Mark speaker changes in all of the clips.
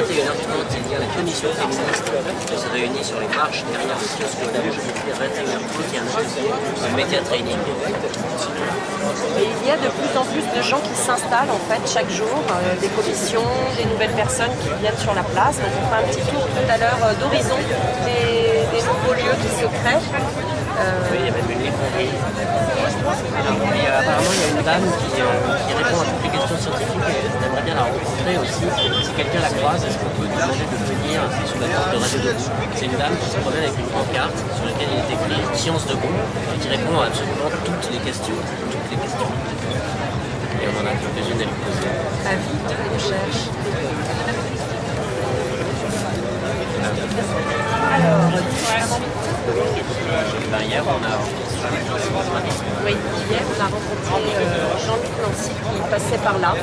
Speaker 1: 21h30, il y a la commission féministe qui se réunit sur les marches derrière le kiosque rouge. Et à 21h30, il y a un média training.
Speaker 2: Et il y a de plus en plus de gens qui s'installent en fait chaque jour, des commissions, des nouvelles personnes qui viennent sur la place. Donc on fait un petit tour tout à l'heure d'horizon des nouveaux lieux qui se créent.
Speaker 1: Oui, il y a même une librairie. Apparemment, il y a une dame qui répond à toutes les questions scientifiques et on aimerait bien la rencontrer aussi. Si quelqu'un la croise, est-ce qu'on peut lui demander de venir sous la porte de Radio 2? C'est une dame qui se promène avec une pancarte sur laquelle il est écrit Science de Bon et qui répond à absolument toutes les questions. Et on en a quelques-unes à lui poser.
Speaker 2: Avis de recherche. Alors,
Speaker 1: hier, on a
Speaker 2: oui, hier on a rencontré Jean-Luc Nancy qui passait par là.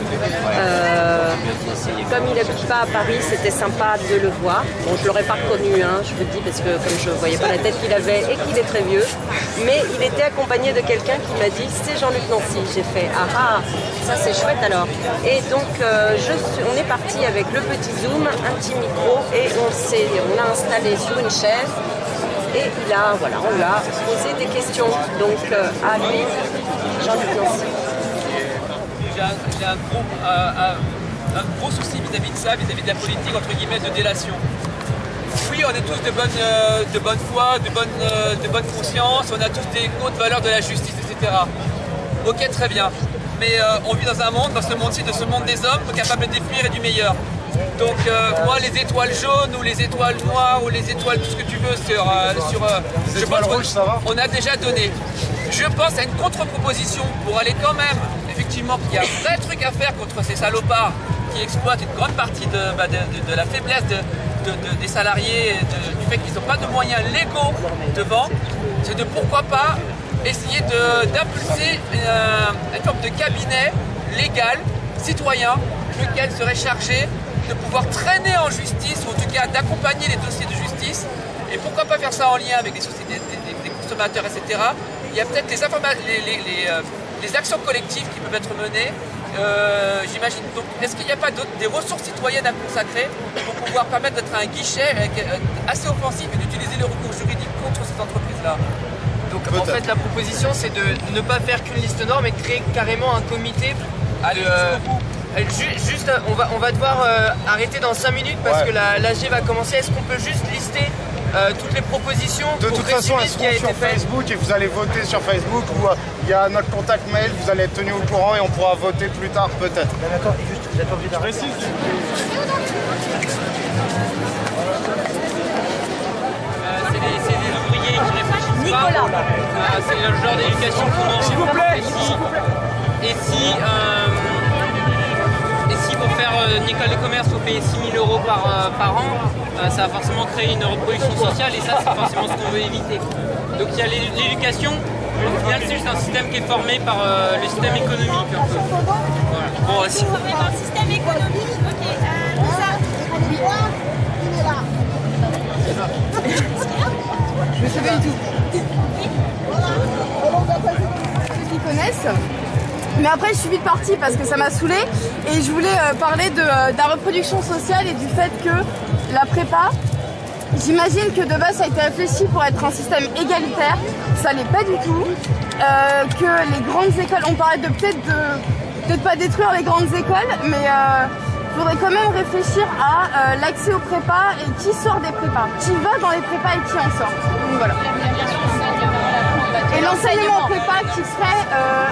Speaker 2: Comme il n'habite pas à Paris, c'était sympa de le voir. Bon, je ne l'aurais pas reconnu, hein, je vous le dis, parce que comme je ne voyais pas la tête qu'il avait et qu'il est très vieux. Mais il était accompagné de quelqu'un qui m'a dit c'est Jean-Luc Nancy. J'ai fait ah, ça c'est chouette alors. Et donc on est parti avec le petit zoom, un petit micro et on l'a installé sur une chaise. Et voilà, on lui a posé des questions. Donc à lui, Jean-Luc Nancy.
Speaker 3: J'ai un gros souci vis-à-vis de ça, vis-à-vis de la politique entre guillemets de délation. Oui, on est tous de bonne foi, de bonne conscience, on a tous des hautes valeurs de la justice, etc. Ok, très bien. Mais on vit dans un monde, dans ce monde-ci, de ce monde des hommes, capable de définir et du meilleur. Donc moi les étoiles jaunes ou les étoiles noires ou les étoiles tout ce que tu veux
Speaker 4: les étoiles rouges, ça va.
Speaker 3: On a déjà donné. Je pense à une contre-proposition pour aller quand même, effectivement, qu'il y a un vrai truc à faire contre ces salopards qui exploitent une grande partie de la faiblesse des salariés, du fait qu'ils n'ont pas de moyens légaux de vente. C'est de pourquoi pas essayer d'impulser une forme de cabinet légal, citoyen, lequel serait chargé de pouvoir traîner en justice, ou en tout cas d'accompagner les dossiers de justice. Et pourquoi pas faire ça en lien avec les sociétés, des consommateurs, etc. Il y a peut-être les actions collectives qui peuvent être menées, j'imagine. Donc, est-ce qu'il n'y a pas des ressources citoyennes à consacrer pour pouvoir permettre d'être un guichet assez offensif et d'utiliser le recours juridique contre ces entreprises-là?
Speaker 5: Donc en fait la proposition c'est de ne pas faire qu'une liste noire mais créer carrément un comité.
Speaker 3: Allez,
Speaker 5: Juste, on va devoir arrêter dans 5 minutes parce que l'AG va commencer. Est-ce qu'on peut juste lister toutes les propositions?
Speaker 4: De toute façon, elles seront sur Facebook et vous allez voter sur Facebook ou il y a notre contact mail, vous allez être tenu au courant et on pourra voter plus tard peut-être.
Speaker 6: D'accord, juste, vous êtes obligé d'arrêter.
Speaker 3: C'est des ouvriers qui réfléchissent
Speaker 2: Nicolas.
Speaker 3: pas. C'est le genre d'éducation qu'on a.
Speaker 6: S'il vous plaît.
Speaker 3: Et si pour faire une école de commerce, il faut payer 6 000 € par an, ça va forcément créer une reproduction sociale et ça, c'est forcément ce qu'on veut éviter. Donc il y a l'éducation, au final, c'est juste un système qui est formé par le système économique. Un peu. Voilà. Bon, si vous
Speaker 7: Formé par le système économique, ok. Ça, il est là.
Speaker 8: Je ne savais du tout. Ceux qui connaissent. Mais après, je suis vite partie parce que ça m'a saoulée et je voulais parler de la reproduction sociale et du fait que la prépa, j'imagine que de base ça a été réfléchi pour être un système égalitaire, ça l'est pas du tout. Que les grandes écoles, on parlait de peut-être pas détruire les grandes écoles, mais il faudrait quand même réfléchir à l'accès aux prépas et qui sort des prépas, qui va dans les prépas et qui en sort. Donc voilà. Et l'enseignement en prépa qui serait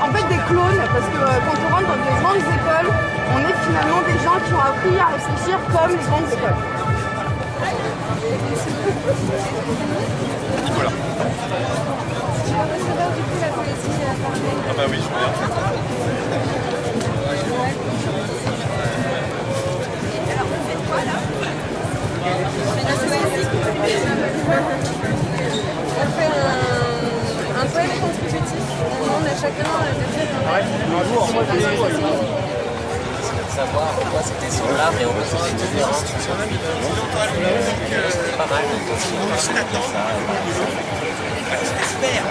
Speaker 8: en fait des clones, parce que quand on rentre dans des grandes écoles, on est finalement des gens qui ont appris à réfléchir comme les grandes écoles.
Speaker 4: Voilà. Ah bah oui, je regarde.
Speaker 7: Alors, vous faites quoi là?
Speaker 2: On fait un poème contributif. On demande à chacun de faire
Speaker 1: de savoir pourquoi c'était semblable et en quoi c'était différent. C'était pas mal.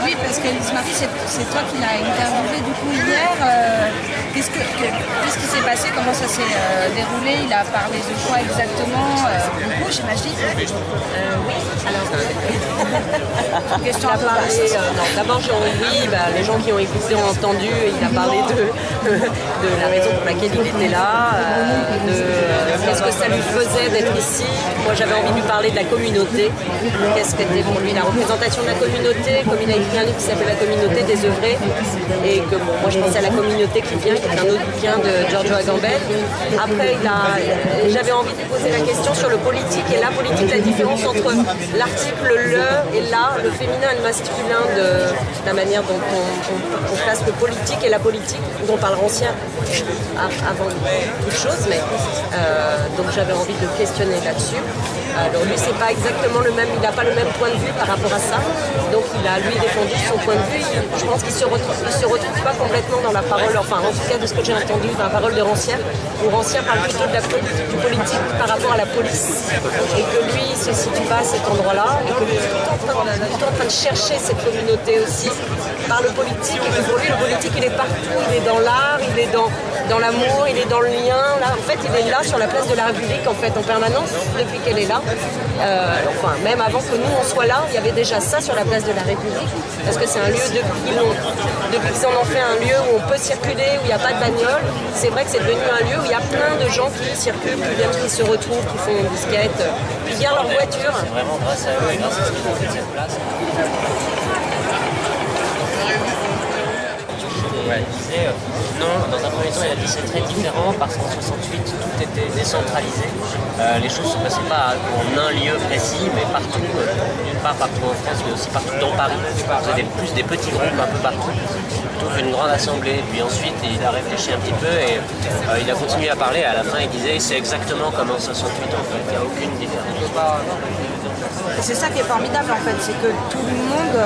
Speaker 7: Oui, parce qu'Élise Marie, c'est toi qui l'as interviewé du coup hier. Qu'est-ce qui s'est passé? Comment ça s'est déroulé? Il a parlé de quoi exactement? Beaucoup, j'imagine.
Speaker 2: Oui, alors. Question à parler. Non, d'abord, les gens qui ont écouté ont entendu. Il a parlé de la raison pour laquelle il était là, de qu'est-ce que ça lui faisait d'être ici. Moi, j'avais envie de lui parler de la communauté. Qu'est-ce qu'était pour lui la représentation de la communauté? Comme il a écrit un livre qui s'appelle La communauté des œuvrés, et que bon, moi je pensais à La communauté qui vient, qui est un autre bouquin de Giorgio Agamben. Après, j'avais envie de lui poser la question sur le politique et la politique, la différence entre l'article le et là, le féminin et le masculin, de la manière dont on place le politique et la politique, dont parle Rancière avant toute chose, mais donc j'avais envie de questionner là-dessus. Alors lui, c'est pas exactement le même, il n'a pas le même point de vue par rapport à ça, donc il a lui défendu son point de vue. Je pense qu'il se retrouve pas complètement dans la parole, enfin en tout cas de ce que j'ai entendu dans la parole de Rancière, où Rancière parle plutôt de du politique par rapport à la police, et que lui il se situe pas à cet endroit-là, et que lui est plutôt en train de chercher cette communauté aussi par le politique, et que pour lui le politique il est partout, il est dans l'art, il est dans l'amour, il est dans le lien. Là, en fait, il est là sur la place de la République en fait en permanence depuis qu'elle est là. Enfin, même avant que nous on soit là, il y avait déjà ça sur la place de la République, parce que c'est un lieu depuis qu'ils en ont fait un lieu où on peut circuler, où il n'y a pas de bagnole. C'est vrai que c'est devenu un lieu où il y a plein de gens qui circulent, qui se retrouvent, qui font du skate, qui viennent leur voiture.
Speaker 1: C'est vraiment grâce à eux et grâce à ce qu'ils ont fait de cette place. Ouais, il disait non, dans un premier temps il a dit c'est très différent parce qu'en 68 tout était décentralisé, les choses ne se passaient pas en un lieu précis mais partout, d'une part partout en France mais aussi partout dans Paris, on faisait plus des petits groupes un peu partout, plutôt qu'une grande assemblée. Puis ensuite il a réfléchi un petit peu et il a continué à parler, à la fin il disait c'est exactement comme en 68 en fait, il n'y a aucune différence.
Speaker 7: C'est ça qui est formidable en fait, c'est que tout le monde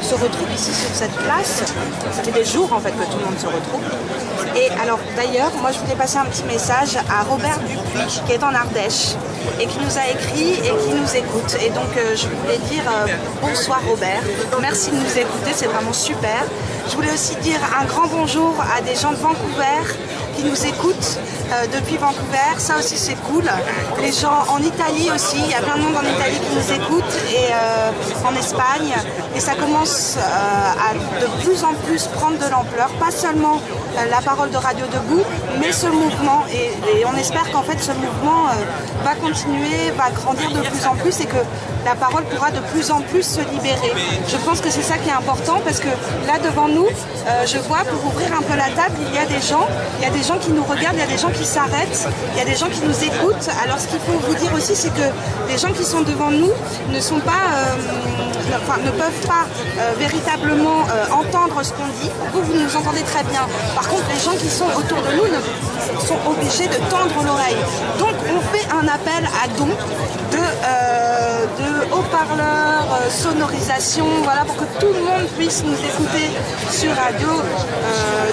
Speaker 7: se retrouve ici sur cette place. Ça fait des jours en fait que tout le monde se retrouve. Et alors d'ailleurs, moi je voulais passer un petit message à Robert Dupuis qui est en Ardèche et qui nous a écrit et qui nous écoute. Et donc je voulais dire bonsoir Robert, merci de nous écouter, c'est vraiment super. Je voulais aussi dire un grand bonjour à des gens de Vancouver qui nous écoutent depuis Vancouver, ça aussi c'est cool. Les gens en Italie aussi, il y a plein de monde en Italie qui nous écoute, et en Espagne, et ça commence à de plus en plus prendre de l'ampleur, pas seulement la parole de Radio Debout, mais ce mouvement, et on espère qu'en fait ce mouvement va continuer, va grandir de plus en plus, et que la parole pourra de plus en plus se libérer. Je pense que c'est ça qui est important, parce que là devant nous, je vois, pour ouvrir un peu la table, il y a des gens qui nous regardent, il y a des gens qui s'arrêtent, il y a des gens qui nous écoutent. Alors ce qu'il faut vous dire aussi, c'est que les gens qui sont devant nous ne sont pas, ne peuvent pas véritablement entendre ce qu'on dit. Vous nous entendez très bien. Par contre, les gens qui sont autour de nous sont obligés de tendre l'oreille. Donc on fait un appel à dons de haut-parleurs, sonorisation, voilà, pour que tout le monde puisse nous écouter sur Radio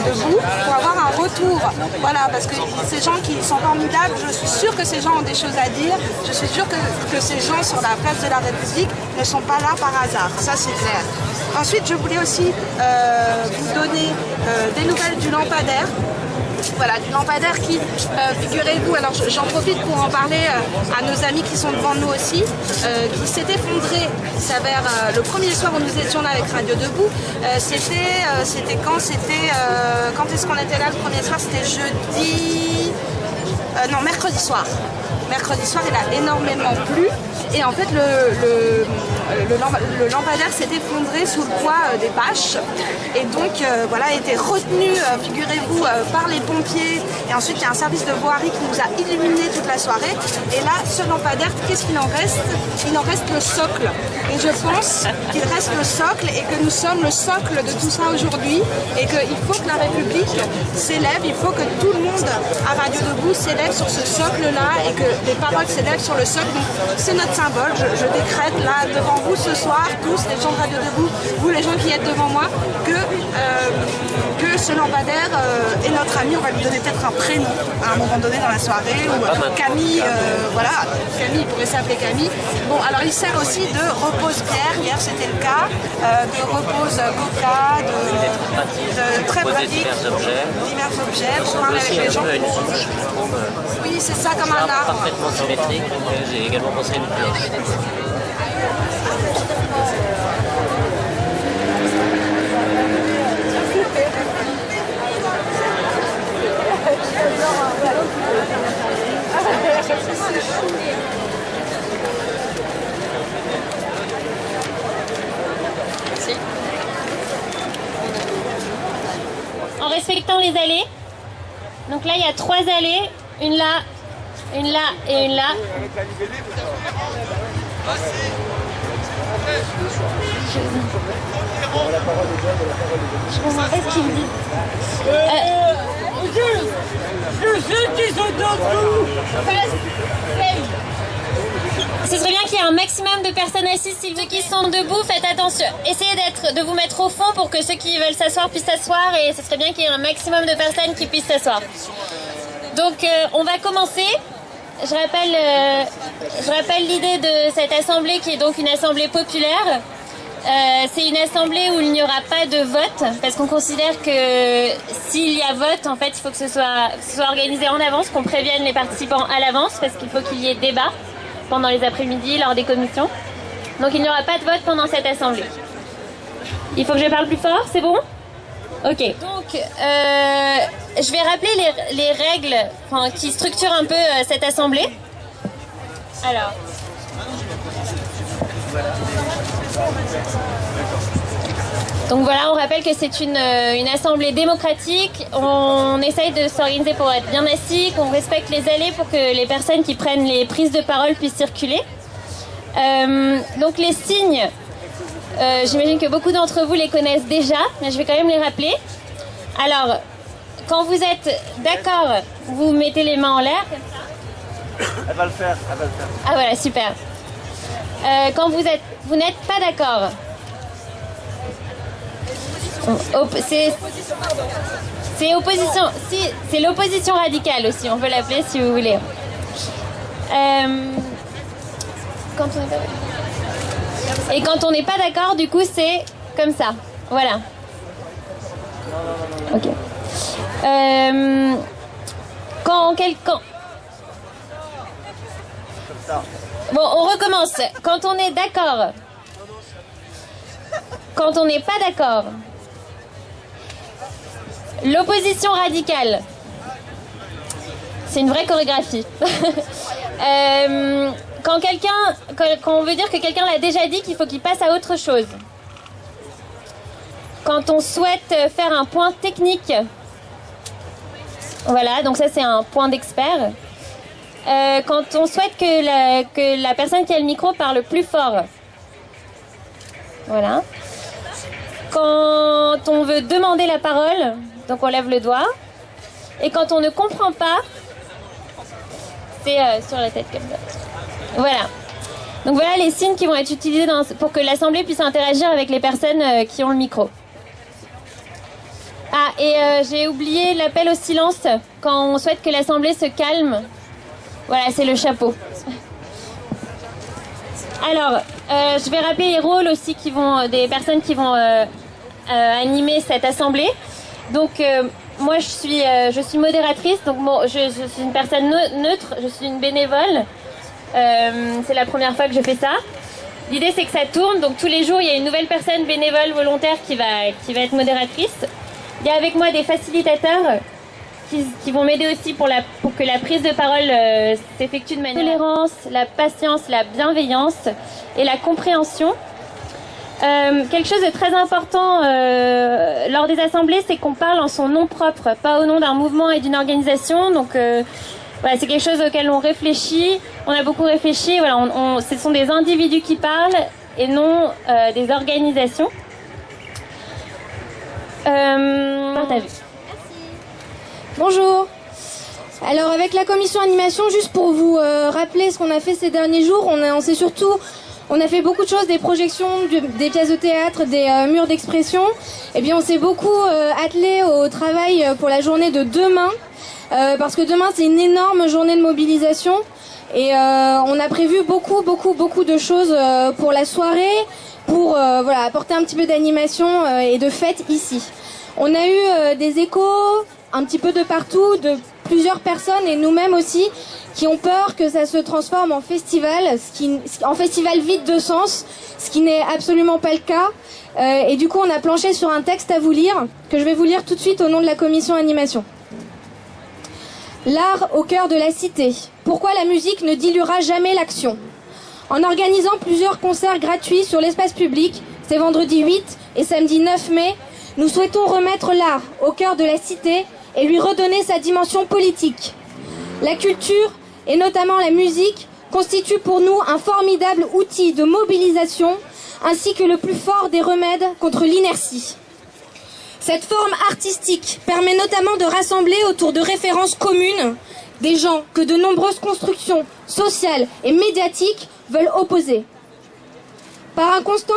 Speaker 7: Debout, pour avoir un retour. Voilà, parce que ces gens qui sont formidables, je suis sûre que ces gens ont des choses à dire, je suis sûre que ces gens sur la place de la République ne sont pas là par hasard, ça c'est clair. Ensuite, je voulais aussi vous donner des nouvelles du lampadaire. Voilà, du lampadaire qui, figurez-vous, alors j'en profite pour en parler à nos amis qui sont devant nous aussi, qui s'est effondré, il s'avère, le premier soir où nous étions là avec Radio Debout, c'était quand est-ce qu'on était là le premier soir? C'était mercredi soir. Mercredi soir, il a énormément plu, et en fait le lampadaire s'est effondré sous le poids des bâches, et donc voilà, a été retenu, figurez-vous, par les pompiers, et ensuite il y a un service de voirie qui nous a illuminé toute la soirée. Et là, ce lampadaire, qu'est-ce qu'il en reste? Il en reste le socle, et je pense qu'il reste le socle, et que nous sommes le socle de tout ça aujourd'hui, et qu'il faut que la République s'élève, il faut que tout le monde à Radio Debout s'élève sur ce socle-là, et que les paroles s'élèvent sur le socle. Donc c'est notre symbole, je décrète là devant vous ce soir, tous les gens de Radio Debout, vous les gens qui êtes devant moi, que ce lampadaire est notre ami. On va lui donner peut-être un prénom à un moment donné dans la soirée, ou Camille, voilà, Camille pourrait s'appeler Camille. Bon, alors il sert aussi de repose-pierre, hier c'était le cas, de repose-coca, de très pratique, divers objets, pour parler avec les gens. Oui, c'est ça, comme un arbre.
Speaker 1: Parfaitement symétrique, donc j'ai également pensé à une cloche.
Speaker 9: En respectant les allées. Donc là, il y a 3 allées, une là et une là. Je comprends pas ce qu'il me dit. Ce serait bien qu'il y ait un maximum de personnes assises. Si ceux qui sont debout, faites attention. Essayez de vous mettre au fond pour que ceux qui veulent s'asseoir puissent s'asseoir, et ce serait bien qu'il y ait un maximum de personnes qui puissent s'asseoir. Donc on va commencer. Je rappelle l'idée de cette assemblée qui est donc une assemblée populaire. C'est une assemblée où il n'y aura pas de vote, parce qu'on considère que s'il y a vote, en fait, il faut que ce soit organisé en avance, qu'on prévienne les participants à l'avance, parce qu'il faut qu'il y ait débat pendant les après-midi, lors des commissions. Donc il n'y aura pas de vote pendant cette assemblée. Il faut que je parle plus fort, c'est bon ? Ok. Donc, je vais rappeler les règles qui structurent un peu cette assemblée. Alors... Donc voilà, on rappelle que c'est une assemblée démocratique. On essaye de s'organiser pour être bien assis, qu'on respecte les allées pour que les personnes qui prennent les prises de parole puissent circuler. Donc les signes, j'imagine que beaucoup d'entre vous les connaissent déjà, mais je vais quand même les rappeler. Alors, quand vous êtes d'accord, vous mettez les mains en l'air, comme ça.
Speaker 6: Elle va le faire.
Speaker 9: Ah voilà, super. Quand vous n'êtes pas d'accord, c'est opposition. Si, c'est l'opposition radicale aussi, on peut l'appeler si vous voulez. Et quand on n'est pas d'accord, du coup, c'est comme ça. Voilà. Ok. Bon, on recommence. Quand on est d'accord. Quand on n'est pas d'accord. L'opposition radicale. C'est une vraie chorégraphie. Quand on veut dire que quelqu'un l'a déjà dit, qu'il faut qu'il passe à autre chose. Quand on souhaite faire un point technique. Voilà, donc ça c'est un point d'expert. Quand on souhaite que la personne qui a le micro parle plus fort. Voilà. Quand on veut demander la parole, donc on lève le doigt. Et quand on ne comprend pas, c'est sur la tête comme ça. Voilà. Donc voilà les signes qui vont être utilisés pour que l'assemblée puisse interagir avec les personnes qui ont le micro. Ah, et j'ai oublié l'appel au silence quand on souhaite que l'assemblée se calme. Voilà, c'est le chapeau. Alors, je vais rappeler les rôles aussi des personnes qui vont animer cette assemblée. Donc, moi, je suis modératrice. Donc, bon, je suis une personne neutre. Je suis une bénévole. C'est la première fois que je fais ça. L'idée, c'est que ça tourne. Donc, tous les jours, il y a une nouvelle personne bénévole volontaire qui va être modératrice. Il y a avec moi des facilitateurs qui vont m'aider aussi pour que la prise de parole s'effectue de manière tolérance, la patience, la bienveillance et la compréhension. Quelque chose de très important lors des assemblées, c'est qu'on parle en son nom propre, pas au nom d'un mouvement et d'une organisation. Donc voilà, c'est quelque chose auquel on réfléchit. On a beaucoup réfléchi. Voilà, ce sont des individus qui parlent et non des organisations. Partagez.
Speaker 10: Bonjour. Alors avec la commission animation, juste pour vous rappeler ce qu'on a fait ces derniers jours, on s'est surtout On a fait beaucoup de choses, des projections, des pièces de théâtre, des murs d'expression. Et bien on s'est beaucoup attelé au travail pour la journée de demain, parce que demain c'est une énorme journée de mobilisation. Et on a prévu beaucoup de choses pour la soirée, pour voilà, apporter un petit peu d'animation et de fête ici. On a eu des échos un petit peu de partout, de plusieurs personnes et nous-mêmes aussi, qui ont peur que ça se transforme en festival, en festival vide de sens, ce qui n'est absolument pas le cas. Et du coup, on a planché sur un texte à vous lire, que je vais vous lire tout de suite au nom de la commission animation. L'art au cœur de la cité. Pourquoi la musique ne diluera jamais l'action? En organisant plusieurs concerts gratuits sur l'espace public, c'est vendredi 8 et samedi 9 mai, nous souhaitons remettre l'art au cœur de la cité et lui redonner sa dimension politique. La culture, et notamment la musique, constitue pour nous un formidable outil de mobilisation, ainsi que le plus fort des remèdes contre l'inertie. Cette forme artistique permet notamment de rassembler autour de références communes des gens que de nombreuses constructions sociales et médiatiques veulent opposer. Par un constant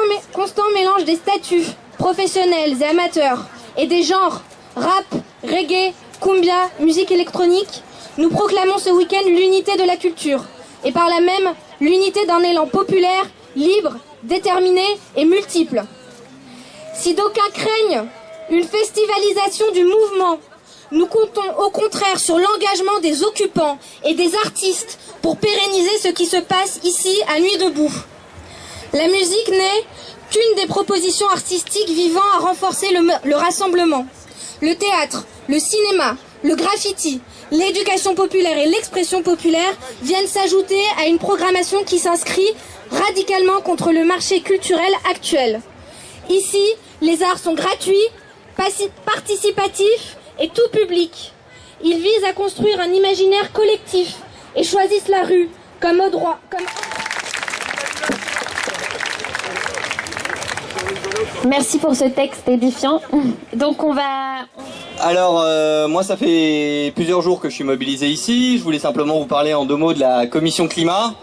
Speaker 10: mélange des statuts professionnels et amateurs et des genres rap, reggae, cumbia, musique électronique, nous proclamons ce week-end l'unité de la culture et par là même l'unité d'un élan populaire, libre, déterminé et multiple. Si d'aucuns craignent une festivalisation du mouvement, nous comptons au contraire sur l'engagement des occupants et des artistes pour pérenniser ce qui se passe ici à Nuit debout. La musique n'est qu'une des propositions artistiques visant à renforcer le rassemblement. Le théâtre, le cinéma, le graffiti, l'éducation populaire et l'expression populaire viennent s'ajouter à une programmation qui s'inscrit radicalement contre le marché culturel actuel. Ici, les arts sont gratuits, participatifs et tout public. Ils visent à construire un imaginaire collectif et choisissent la rue comme endroit.
Speaker 9: Merci pour ce texte édifiant. Donc on va...
Speaker 11: Alors moi ça fait plusieurs jours que je suis mobilisé ici. Je voulais simplement vous parler en 2 mots de la commission climat.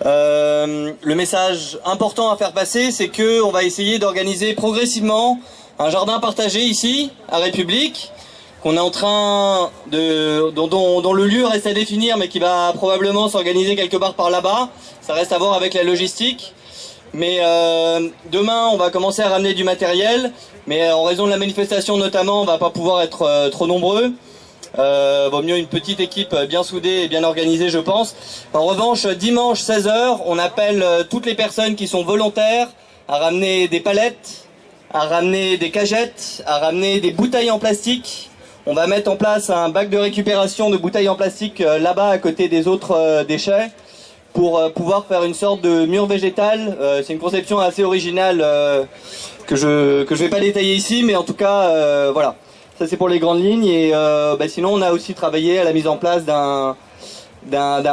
Speaker 11: Le message important à faire passer, c'est que on va essayer d'organiser progressivement un jardin partagé ici à République, qu'on est en train de dont le lieu reste à définir, mais qui va probablement s'organiser quelque part par là-bas. Ça reste à voir avec la logistique. Mais demain, on va commencer à ramener du matériel, mais en raison de la manifestation notamment, on va pas pouvoir être trop nombreux. Vaut mieux une petite équipe bien soudée et bien organisée, je pense. En revanche, dimanche 16h, on appelle toutes les personnes qui sont volontaires à ramener des palettes, à ramener des cagettes, à ramener des bouteilles en plastique. On va mettre en place un bac de récupération de bouteilles en plastique là-bas à côté des autres déchets, pour pouvoir faire une sorte de mur végétal. C'est une conception assez originale que je vais pas détailler ici, mais en tout cas voilà, ça c'est pour les grandes lignes. Et sinon on a aussi travaillé à la mise en place d'un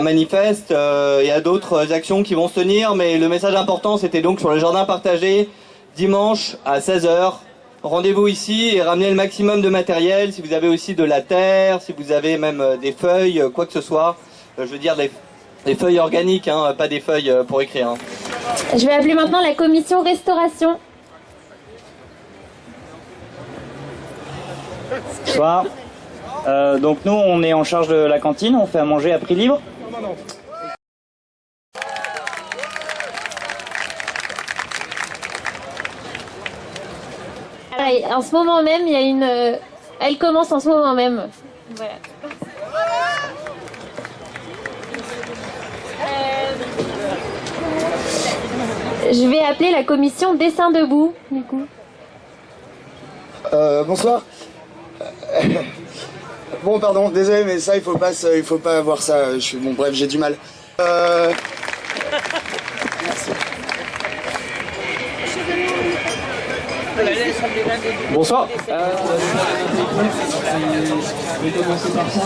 Speaker 11: manifeste et à d'autres actions qui vont se tenir, mais le message important c'était donc sur le jardin partagé, dimanche à 16h. Rendez-vous ici et ramenez le maximum de matériel, si vous avez aussi de la terre, si vous avez même des feuilles, quoi que ce soit, je veux dire des feuilles organiques, hein, pas des feuilles pour écrire. Hein.
Speaker 9: Je vais appeler maintenant la commission restauration.
Speaker 6: Bonsoir. Donc nous, on est en charge de la cantine, on fait à manger à prix libre.
Speaker 9: En ce moment même, il y a une... Elle commence en ce moment même. Voilà. Je vais appeler la commission dessin debout, du coup.
Speaker 12: Bonsoir. Bon, pardon, désolé, mais ça, il faut pas avoir ça. Bon, bref, j'ai du mal. Merci.
Speaker 6: Bonsoir.
Speaker 1: Je vais commencer par ça.